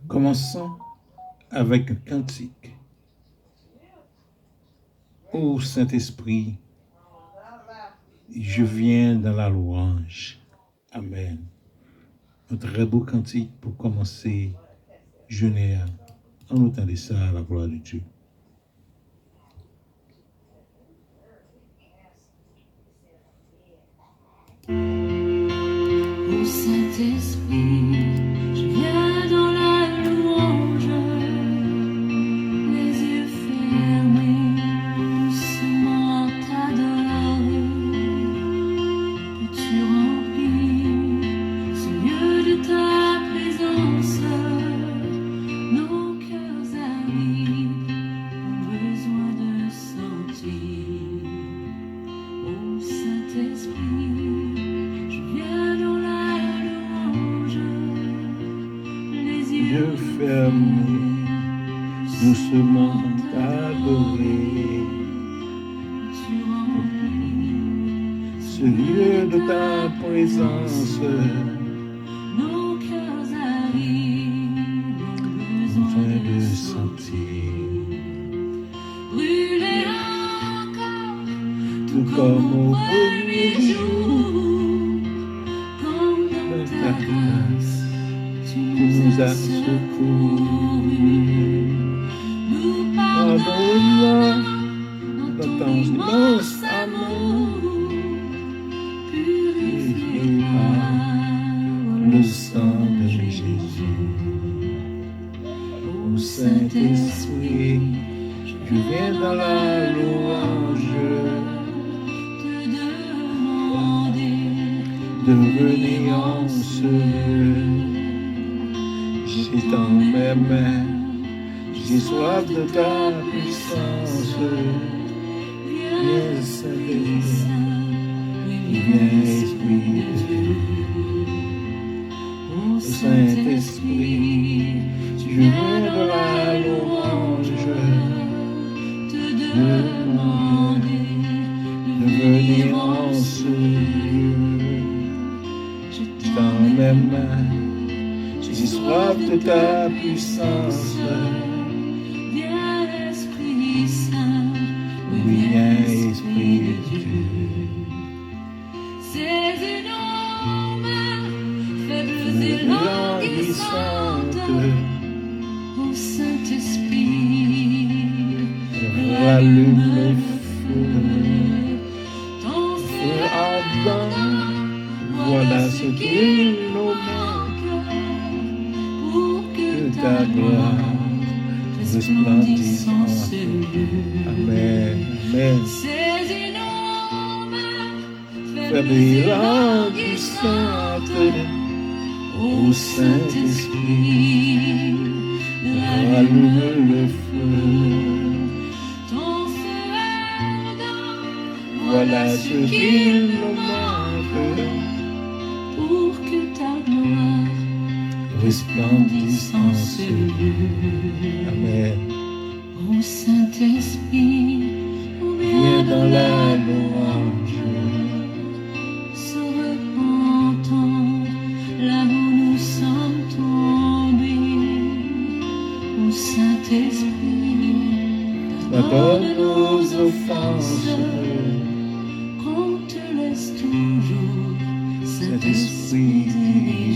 Commençons avec un cantique. Ô Saint-Esprit, je viens dans la louange. Amen. Un très beau cantique pour commencer journée. On entendait ça à la gloire de Dieu. Ô Saint-Esprit, je viens dans la louange, les yeux fermés, doucement t'adorer. Peux-tu remplir ce lieu de ta présence? Nos cœurs avides ont besoin de sentir. Ô Saint-Esprit, je viens dans la louange, les yeux fermés, doucement t'adorer. Tu remplis Ce lieu de ta présence, nos cœurs avides ont besoin de sentir. brûler encore, Tout comme au premier jour, comme dans ta grâce, tu nous nous as as secourus. Nous Pardonne-moi dans dans ton ton immense immense amour, purifie purifie par le sang de Jésus. Ô Saint-Esprit, je viens dans la louange, te demander de venir en ce lieu. J'ai dans mes mains, j'ai soif de ta puissance. Viens Saint-Esprit, viens Esprit de Dieu. Ô Saint-Esprit, je viens dans la louange, te demander de venir en ce lieu. Je Dans mes mains, j'ai soif de ta puissance. Viens Esprit Saint, Viens Esprit de Dieu. Saisis nos mains, faibles et languissantes. Ô Saint-Esprit, Rallume le feu, ton feu feu ardent. Voilà ce qu'il nous manque, pour que que ta gloire resplendisse en ce nous. lieu. Amen. Amen. Saisis nos mains, Faible et languissante, ô Saint-Esprit, rallume le feu. ton feu ardent, Voilà ce qu'il nous manque, pour que ta gloire resplendisse en ce lieu. Amen. Ô Saint-Esprit, Viens dans la louange, se repentant, là où nous sommes tombés. Ô Saint-Esprit, pardonne nos offenses. qu'on te laisse toujours, Saint-Esprit Saint-Esprit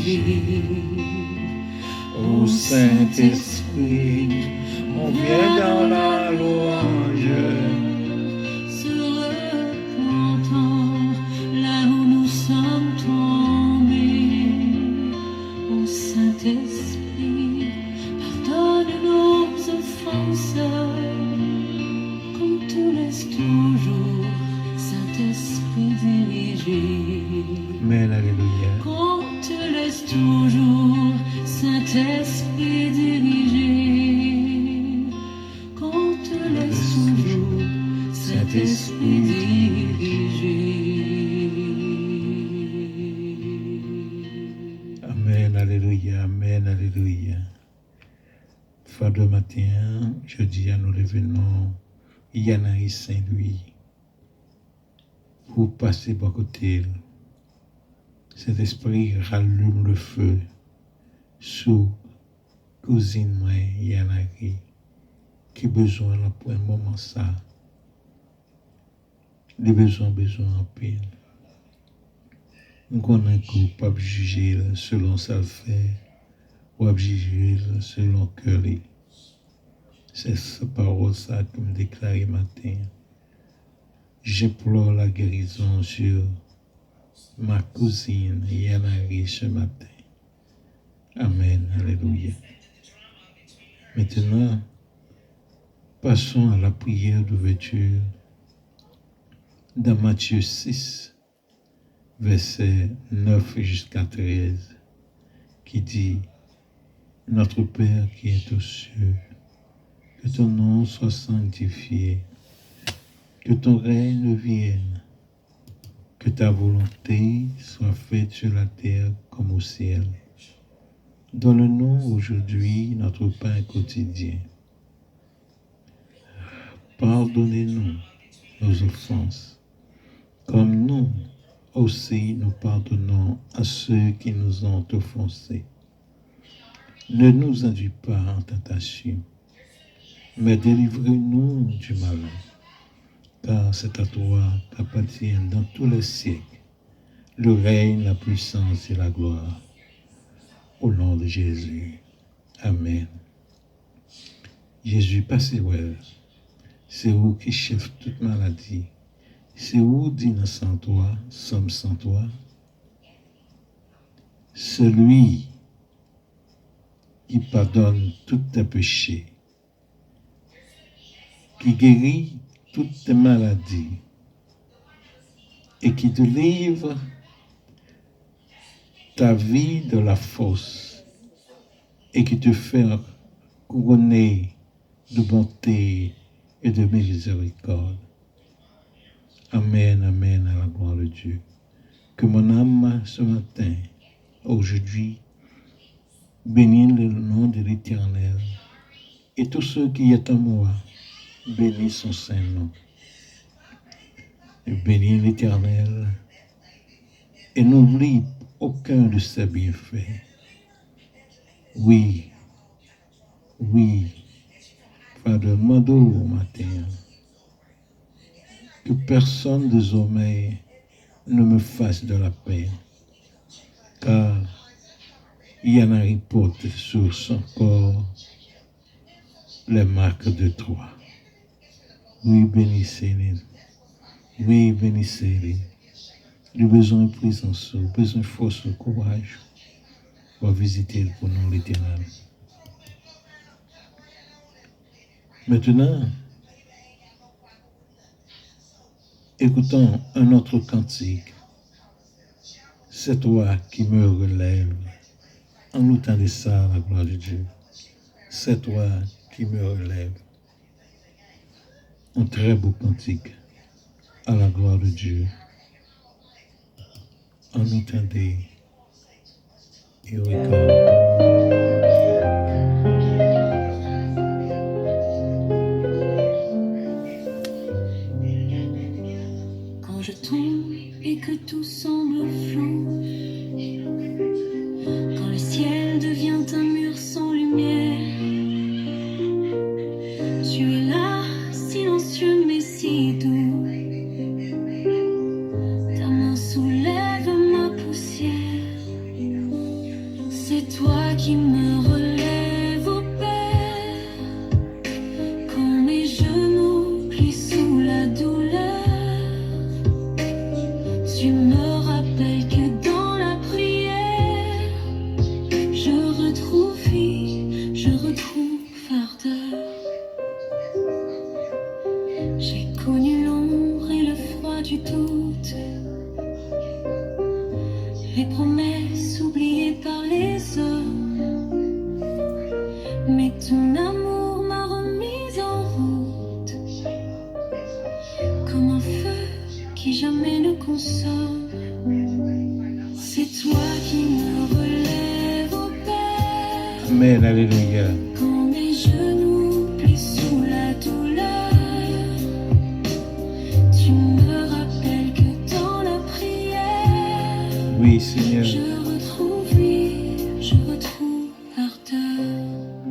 diriger. Ô Saint-Esprit, on vient dans la louange, Se repentant, là où nous sommes tombés. Ô Saint-Esprit, pardonne nos offenses, qu'on te laisse toujours, Saint-Esprit diriger. Amen, alléluia. Qu'on te laisse toujours, Saint-Esprit diriger. Qu'on te laisse toujours, Saint-Esprit diriger. Amen, alléluia, amen, alléluia. Fin de matin, je dis à nous l'événement, Yanaï Saint-Louis, pour passer par côté. Cet esprit rallume le feu sous cousine, moi, Yanari, qui besoin là pour un moment ça. Les besoins en pile. Nous connaissons qu'on peut pas juger selon sa fait, ou juger selon cœur. C'est cette parole ça que me déclaré matin. J'implore la guérison sur ma cousine Yanari ce matin. Amen. Alléluia. Maintenant, passons à la prière d'ouverture dans Matthieu 6, versets 9 jusqu'à 13, qui dit: Notre Père qui est aux cieux, que ton nom soit sanctifié, que ton règne vienne, que ta volonté soit faite sur la terre comme au ciel. Donne-nous aujourd'hui notre pain quotidien. Pardonnez-nous nos offenses, comme nous aussi nous pardonnons à ceux qui nous ont offensés. Ne nous induis pas en tentation, mais délivre-nous du mal, car c'est à toi qu'appartiennent dans tous les siècles le règne, la puissance et la gloire. Au nom de Jésus. Amen. Jésus, passez ouais. C'est où qui chef toute maladie. C'est où dit sans toi, sommes sans toi. Celui qui pardonne tous tes péchés, qui guérit toutes tes maladies et qui te livre ta vie de la force et qui te fait couronner de bonté et de miséricorde. Amen, amen, à la gloire de Dieu. Que mon âme ce matin, aujourd'hui, bénisse le nom de l'Éternel et tous ceux qui est en moi, bénissent son saint nom. Bénis l'Éternel et n'oublie aucun de ses bienfaits. Oui, Frère, demande au matin que personne désormais ne me fasse de la peine, car il y en a un porte sur son corps les marques de toi. Oui, bénissez-les. Oui, bénissez-les. Le besoin de présence, le besoin de force, de courage, pour visiter pour nous l'Éternel. Maintenant, écoutons un autre cantique. C'est toi qui me relèves. En nous tendant ça, la gloire de Dieu. C'est toi qui me relèves. Un très beau cantique à la gloire de Dieu. En nous tendant. Here we go. Quand je tombe et que tout semble flou, quand le ciel devient un mur sans lumière, tu es là, silencieux mais si doux. Ta main soulève ma poussière. C'est toi qui me relève au Père, quand mes genoux plient sous la douleur. Tu me rappelles que dans la prière, je retrouve vie, je retrouve ardeur. J'ai connu l'ombre et le froid du doute, les promesses oubliées par les hommes, mais ton amour m'a remise en route, comme un feu qui jamais ne consomme. C'est toi qui me relève au Père, Amen, alléluia. quand mes genoux plient sous la douleur. Tu me rappelles que dans la prière, Oui, Seigneur. je retrouve vie, je retrouve ardeur.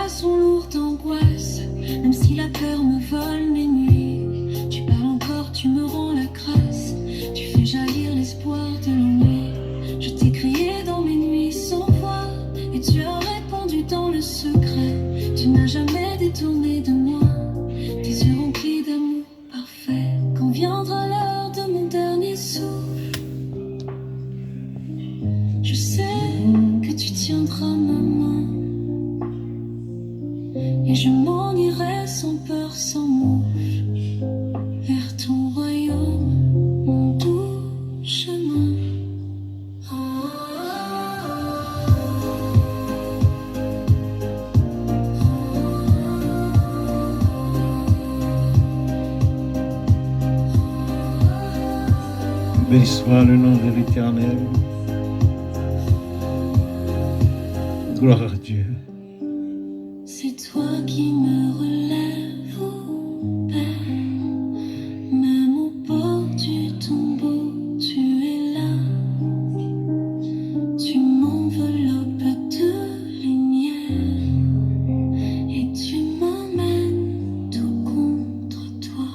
pas sont lourds d'angoisse, même si la peur me vole mes nuits. Tu parles encore, tu me rends la grâce, tu fais jaillir l'espoir de l'ennui. Je t'ai crié dans mes nuits sans voix, et tu as répondu dans le secret. Tu n'as jamais détourné de moi tes yeux remplis d'amour parfait. Quand viendra l'heure de mon dernier souffle, je sais que tu tiendras ma main, et je m'en irai sans peur, sans moufle, vers ton royaume, mon doux chemin. Béni soit le nom de l'Éternel. Gloire à Dieu. C'est toi qui me relèves au Père, même au bord du tombeau, tu es là. Tu m'enveloppes de lumière et tu m'emmènes tout contre toi.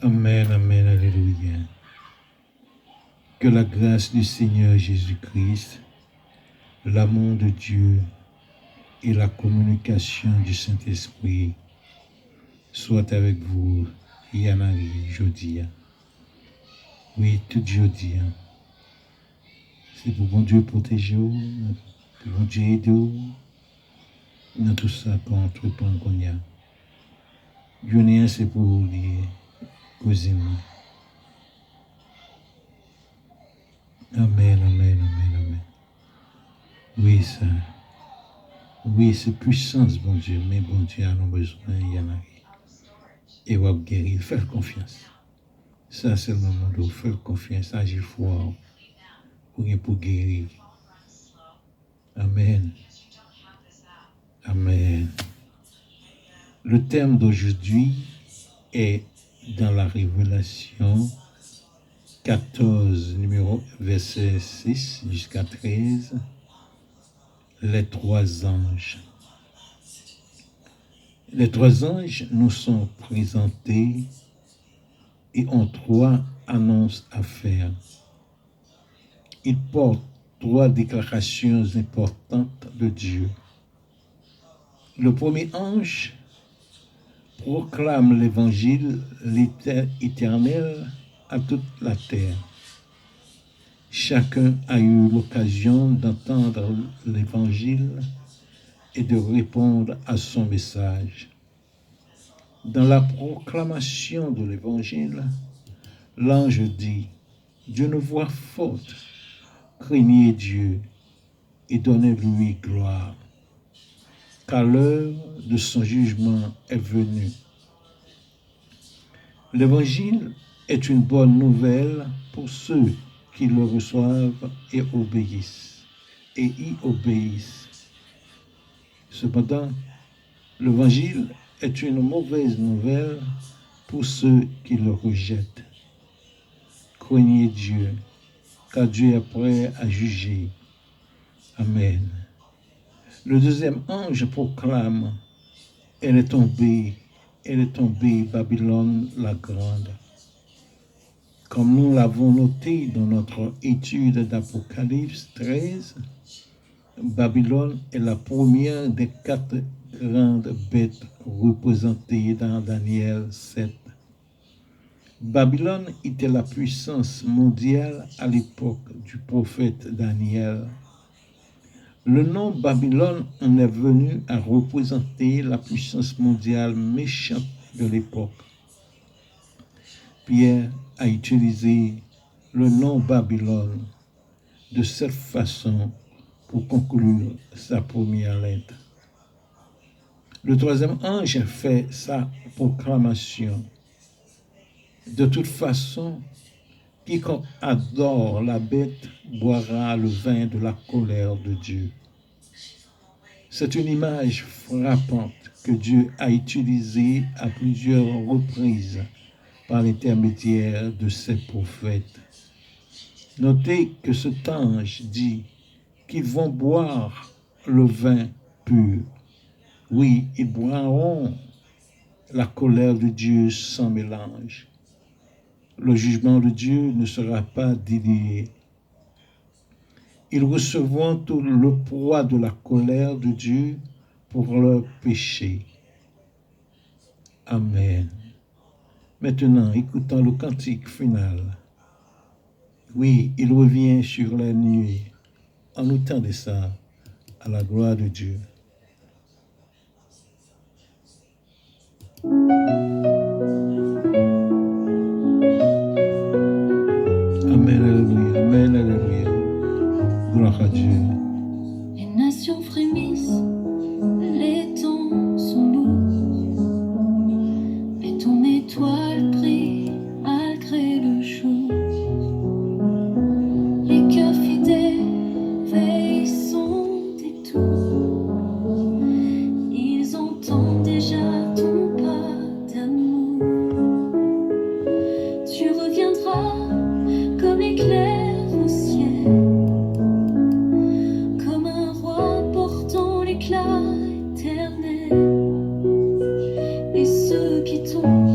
Amen, amen, alléluia. Que la grâce du Seigneur Jésus-Christ, l'amour de Dieu et la communication du Saint-Esprit soient avec vous, Yanari, jeudi. Oui, tout jeudi. C'est pour bon Dieu protéger vous, pour bon Dieu aider vous, dans tout ça qu'on entreprend qu'on y a. Dieu c'est pour vous, les cousins. Amen, amen, amen, amen. Oui, ça. Oui, c'est puissance, bon Dieu, mais bon Dieu a nos besoins, il y en a. Et vous avez guéri, faites confiance. Ça, c'est le moment de vous faire confiance, agir fort pour guérir. Amen. Amen. Le thème d'aujourd'hui est dans la Révélation 14, verset 6 jusqu'à 13, les trois anges. Les trois anges nous sont présentés et ont trois annonces à faire. Ils portent trois déclarations importantes de Dieu. Le premier ange proclame l'évangile éternel à toute la terre. Chacun a eu l'occasion d'entendre l'évangile et de répondre à son message. Dans la proclamation de l'évangile, l'ange dit « D'une voix forte, craignez Dieu et donnez-lui gloire, car l'heure de son jugement est venue. » L'évangile est une bonne nouvelle pour ceux qui le reçoivent et y obéissent. Cependant, l'évangile est une mauvaise nouvelle pour ceux qui le rejettent. Craignez Dieu, car Dieu est prêt à juger. Amen. Le deuxième ange proclame, elle est tombée, Babylone la grande. Comme nous l'avons noté dans notre étude d'Apocalypse 13, Babylone est la première des quatre grandes bêtes représentées dans Daniel 7. Babylone était la puissance mondiale à l'époque du prophète Daniel. Le nom Babylone en est venu à représenter la puissance mondiale méchante de l'époque. Pierre a utilisé le nom Babylone de cette façon pour conclure sa première lettre. Le troisième ange fait sa proclamation. De toute façon, quiconque adore la bête boira le vin de la colère de Dieu. C'est une image frappante que Dieu a utilisée à plusieurs reprises par l'intermédiaire de ses prophètes. Notez que cet ange dit qu'ils vont boire le vin pur. Oui, ils boiront la colère de Dieu sans mélange. Le jugement de Dieu ne sera pas dilué. Ils recevront tout le poids de la colère de Dieu pour leurs péchés. Amen. Maintenant, écoutons le cantique final. Oui, il revient sur la nuit. En nous tendant ça à la gloire de Dieu. Amen, alléluia, amen, alléluia. Gloire à Dieu. Les nations frémissent, les temps sont lourds, mais ton étoile brille malgré le jour. Les cœurs fidèles veillent son détour, ils entendent déjà ton pas d'amour. Tu reviendras comme l'éclair au ciel, comme un roi portant l'éclat éternel. Et ceux qui t'ont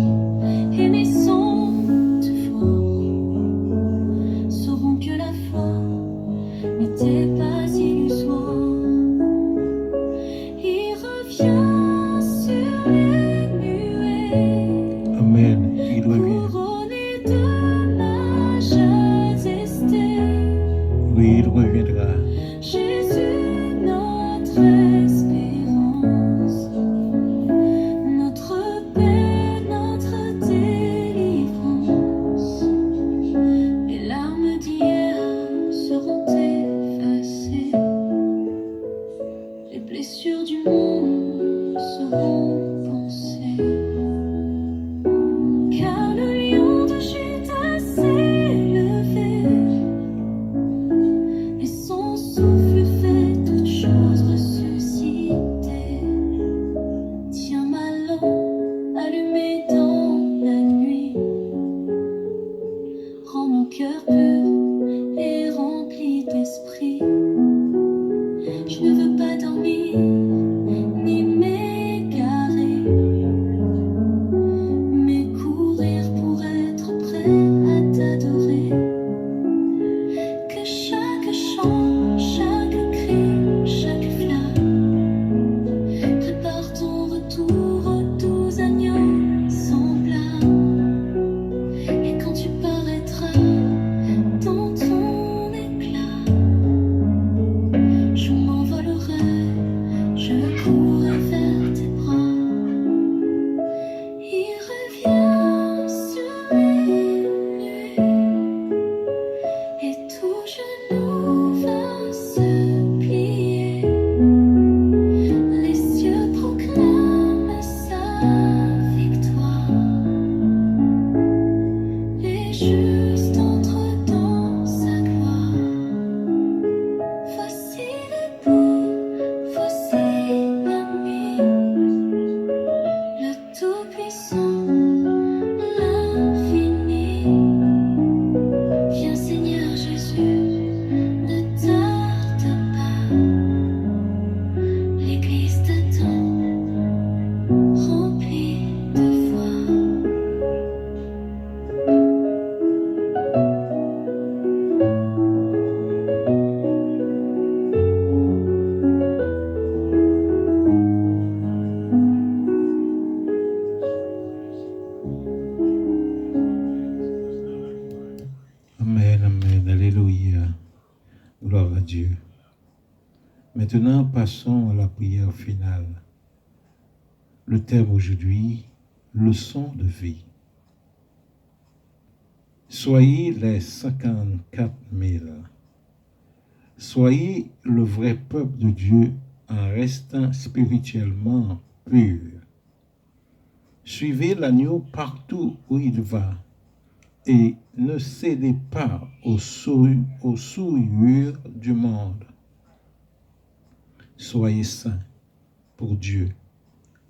aimé sans te voir sauront que la foi n'était pas illusoire. Il revient sur les nuées. Amen. Il revient. Couronné de majesté. Oui, il reviendra. Jésus, notre espérance, notre paix, notre délivrance. Les larmes d'hier seront effacées, les blessures du monde seront pansées. Car le lion de Juda s'est levé, et son souffle fait toutes choses ressusciter. Tiens ma lampe allumée dans la nuit, rends mon cœur pur et rempli d'esprit. Je ne veux pas dormir ni m'égarer, mais courir pour être prêt à t'adorer. Que chaque chant, chaque cri, chaque flamme prépare ton retour aux doux agneaux semblables. Et quand tu paraîtras dans ton éclat, je m'envolerai, je courrai vers tes bras. Il revient sur les nuées, et tout genou va se plier. Les cieux proclament sa victoire. Les justes entrent dans sa gloire. Voici l'époux, voici l'ami, le Tout-Puissant, l'infini. Viens Seigneur Jésus, ne tarde pas. L'Église t'attend, remplie de foi. Amen, amen, alléluia. Gloire à Dieu. Maintenant, passons à la prière finale. Le thème aujourd'hui, leçon de vie. Soyez les 54 000. Soyez le vrai peuple de Dieu en restant spirituellement pur. Suivez l'agneau partout où il va. et ne cédez pas aux souillures du monde. Soyez saints pour Dieu,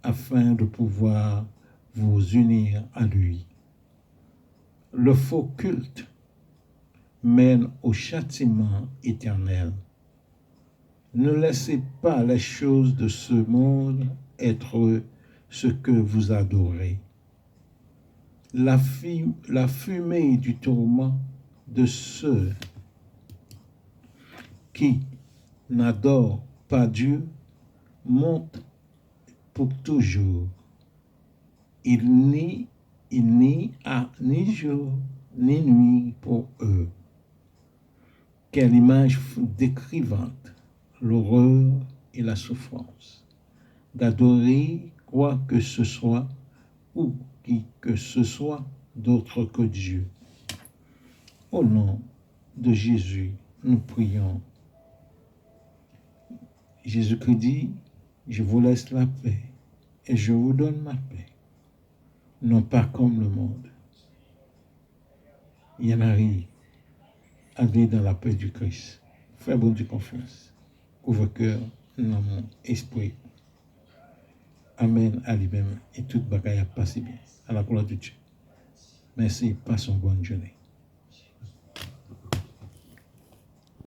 afin de pouvoir vous unir à lui. Le faux culte mène au châtiment éternel. Ne laissez pas les choses de ce monde être ce que vous adorez. La fumée du tourment de ceux qui n'adorent pas Dieu monte pour toujours. Il n'y a ni jour ni nuit pour eux. Quelle image décrivante, l'horreur et la souffrance, d'adorer quoi que ce soit ou qui que ce soit d'autre que Dieu. Au nom de Jésus, nous prions. Jésus-Christ dit, je vous laisse la paix et je vous donne ma paix, non pas comme le monde. Il y en arrive. Allez dans la paix du Christ. Fais bon Dieu confiance. Ouvre cœur, nom, esprit. Amen à lui-même. Et toute bagaille a passé bien. À la gloire de Dieu. Merci. Passons bonne journée.